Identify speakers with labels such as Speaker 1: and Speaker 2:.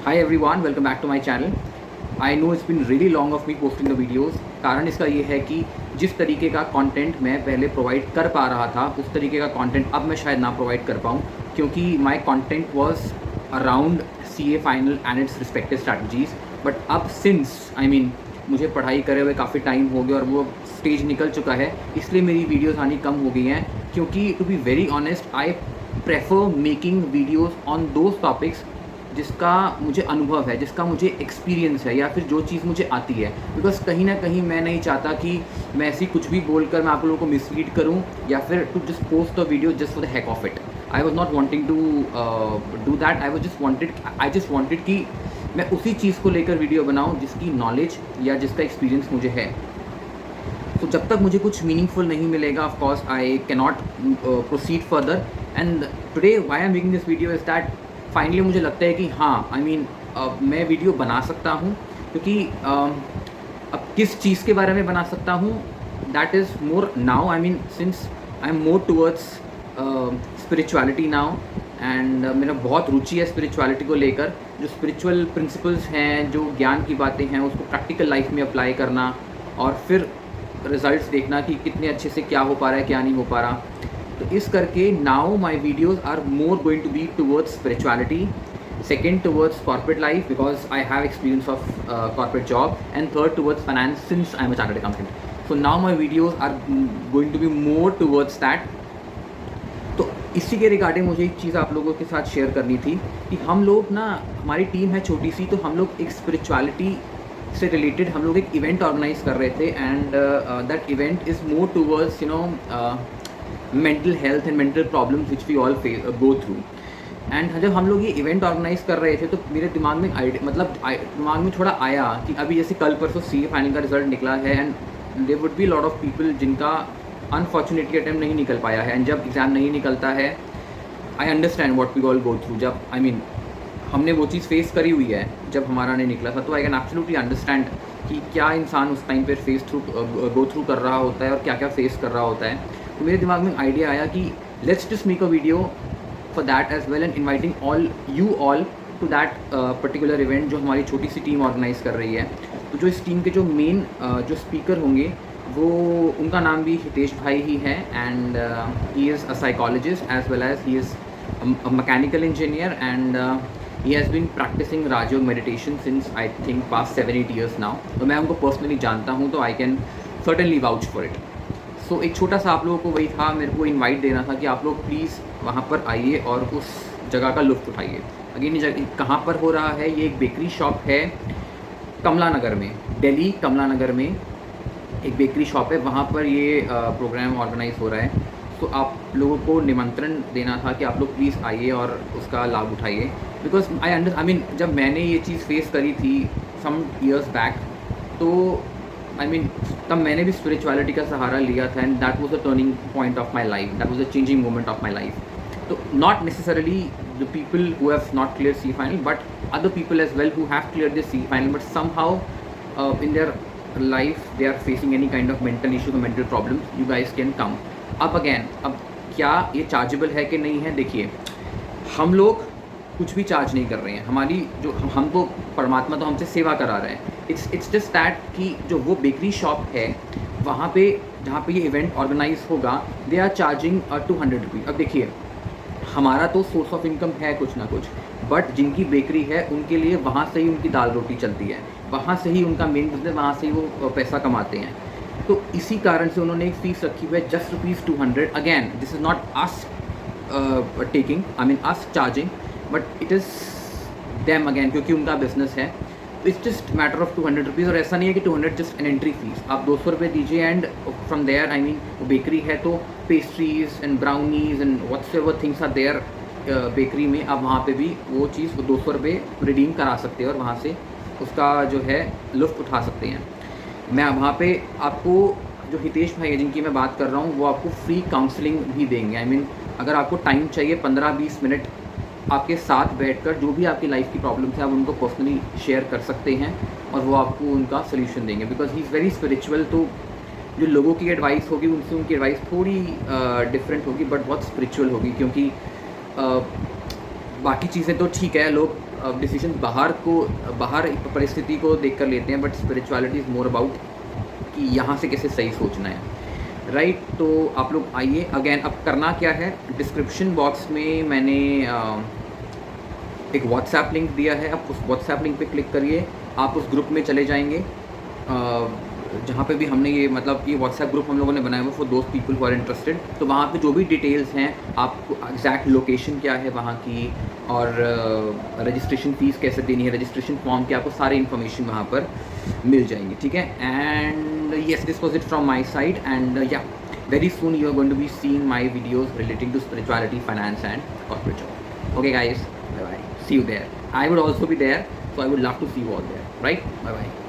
Speaker 1: Hi everyone, welcome back to my channel. I know it's been really long of me posting the videos. कारण इसका ये है कि जिस तरीके का कंटेंट मैं पहले प्रोवाइड कर पा रहा था उस तरीके का कंटेंट अब मैं शायद ना प्रोवाइड कर पाऊँ, क्योंकि my content was around CA final and it's respective strategies. But अब सिंस मुझे पढ़ाई करे हुए काफ़ी टाइम हो गया और वो स्टेज निकल चुका है, इसलिए मेरी वीडियोस आनी कम हो गई हैं. क्योंकि to be very honest I prefer making videos on those topics जिसका मुझे अनुभव है, जिसका मुझे एक्सपीरियंस है, या फिर जो चीज़ मुझे आती है. बिकॉज कहीं ना कहीं मैं नहीं चाहता कि मैं ऐसी कुछ भी बोलकर मैं आप लोगों को मिसलीड करूं, या फिर to just post the video just for the heck of it. I was not wanting to do that. I just wanted कि मैं उसी चीज़ को लेकर वीडियो बनाऊँ जिसकी नॉलेज या जिसका एक्सपीरियंस मुझे है. तो जब तक मुझे कुछ मीनिंगफुल नहीं मिलेगा, of course I can not proceed further. And today why I am making this video is that finally मुझे लगता है कि हाँ, मैं वीडियो बना सकता हूँ. क्योंकि अब किस चीज़ के बारे में बना सकता हूँ, that is more now. Since I am more towards spirituality now, and मेरा बहुत रुचि है स्पिरिचुअलिटी को लेकर. जो स्पिरिचुअल प्रिंसिपल्स हैं, जो ज्ञान की बातें हैं, उसको प्रैक्टिकल लाइफ में अप्लाई करना और फिर रिजल्ट्स देखना कि कितने अच्छे से क्या हो पा रहा है, क्या नहीं हो पा रहा. तो इस करके now my videos are more going to be towards spirituality, second towards corporate life because I have experience of corporate job, and third towards finance since I'm a chartered accountant. So now my videos are going to be more towards that. तो इसी के regarding मुझे एक चीज़ आप लोगों के साथ share करनी थी कि हम लोग ना, हमारी टीम है छोटी सी, तो हम लोग एक स्पिरिचुअलिटी से रिलेटेड हम लोग एक इवेंट ऑर्गेनाइज कर रहे थे. And that event is more towards mental health and mental problems which we all go through. And जब हम लोग ये इवेंट ऑर्गेनाइज कर रहे थे तो मेरे दिमाग में दिमाग में थोड़ा आया कि अभी जैसे कल परसों CA फाइनल का रिजल्ट निकला है, and there would be lot of people जिनका अनफॉर्चुनेटली अटैम्प्ट नहीं निकल पाया है. एंड जब एग्ज़ाम नहीं निकलता है, I understand what we all go through. जब हमने वो चीज़ फेस करी हुई है जब हमारा नहीं निकला था, तो आई कैन एब्सोल्युटली अंडरस्टैंड कि क्या इंसान उस टाइम पर गो थ्रू कर रहा होता है और क्या क्या फेस कर रहा होता है. तो मेरे दिमाग में आइडिया आया कि let's just make a video for that as well and inviting you all to that particular event जो हमारी छोटी सी टीम ऑर्गेनाइज कर रही है. तो जो इस टीम के जो मेन जो स्पीकर होंगे, वो उनका नाम भी हितेश भाई ही है. And he is a psychologist as well as he is a mechanical engineer, and he has been practicing Rajyoga meditation since I think past 7-8 years now. तो मैं उनको पर्सनली जानता हूँ, तो I can certainly vouch for it. So एक छोटा सा आप लोगों को वही था, मेरे को इनवाइट देना था कि आप लोग प्लीज़ वहाँ पर आइए और उस जगह का लुत्फ़ उठाइए. अगेन ये जगह कहाँ पर हो रहा है, ये एक बेकरी शॉप है कमला नगर में, दिल्ली कमला नगर में एक बेकरी शॉप है, वहाँ पर ये प्रोग्राम ऑर्गेनाइज हो रहा है. तो आप लोगों को निमंत्रण देना था कि आप लोग प्लीज़ आइए और उसका लाभ उठाइए. बिकॉज जब मैंने ये चीज़ फेस करी थी सम ईयर्स बैक, तो तब मैंने भी स्पिरिचुअलिटी का सहारा लिया था, and that was the turning point of my life, that was the changing moment of my life. तो not necessarily the people who have not clear CA final, but other people as well who have clear this CA final, but somehow in their life they are facing any kind of mental issue, mental problems. You guys can come. अब क्या ये chargeable है कि नहीं है? देखिए, हम लोग कुछ भी चार्ज नहीं कर रहे हैं. हमारी जो हमको परमात्मा तो हमसे सेवा करा रहे हैं. इट्स जस्ट दैट कि जो वो बेकरी शॉप है, वहाँ पे जहाँ पे ये इवेंट ऑर्गेनाइज होगा, दे आर चार्जिंग 200 रुपीज़. अब देखिए, हमारा तो सोर्स ऑफ इनकम है कुछ ना कुछ, बट जिनकी बेकरी है उनके लिए वहाँ से ही उनकी दाल रोटी चलती है, वहाँ से ही उनका मेन बिजनेस, वहाँ से ही वो पैसा कमाते हैं. तो इसी कारण से उन्होंने एक फ़ीस रखी हुई है, just ₹200. Again this is not us taking, us charging, but it is them again, क्योंकि उनका बिजनेस है. It's just matter of 200 rupees. और ऐसा नहीं है कि 200 जस्ट एन एंट्री फीस, आप 200 रुपये दीजिए, एंड फ्रॉम देयर वो बेकरी है तो pastries and brownies and what's ever things are there bakery में, आप वहाँ पे भी वो चीज़ 200 रुपये रिडीम करा सकते हैं और वहाँ से उसका जो है लुत्फ़ उठा सकते हैं. मैं वहाँ पे आपको, जो हितेश भाई है जिनकी मैं बात कर रहा हूँ, वो आपको फ्री काउंसलिंग भी देंगे. अगर आपको टाइम चाहिए 15-20 मिनट आपके साथ बैठकर जो भी आपकी लाइफ की प्रॉब्लम्स हैं, आप उनको पर्सनली शेयर कर सकते हैं और वो आपको उनका सोल्यूशन देंगे. Because he is very spiritual. तो जो लोगों की एडवाइस होगी उनसे उनकी एडवाइस थोड़ी डिफरेंट होगी, बट बहुत स्पिरिचुअल होगी. क्योंकि बाकी चीज़ें तो ठीक है, लोग डिसीजन बाहर परिस्थिति को देख कर लेते हैं, but spirituality is more about कि यहाँ से कैसे सही सोचना है, राइट। तो आप लोग आइए। अगेन अब करना क्या है, डिस्क्रिप्शन बॉक्स में मैंने एक व्हाट्सएप लिंक दिया है, आप उस व्हाट्सएप लिंक पे क्लिक करिए, आप उस ग्रुप में चले जाएंगे जहाँ पे भी हमने ये मतलब ये व्हाट्सएप ग्रुप हम लोगों ने बनाया हुआ for those people who are interested. तो वहाँ पे जो भी डिटेल्स हैं, आपको एग्जैक्ट लोकेशन क्या है वहाँ की, और रजिस्ट्रेशन फ़ीस कैसे देनी है, रजिस्ट्रेशन फॉर्म की, आपको सारी इन्फॉर्मेशन वहाँ पर मिल जाएंगी, ठीक है। And yes, this was it from my side, and या very soon you are going to be seeing my videos relating to spirituality, finance and corporate job. Okay guys, bye bye, see you there. I would also be there, so I would love to see you all there, right? Bye bye.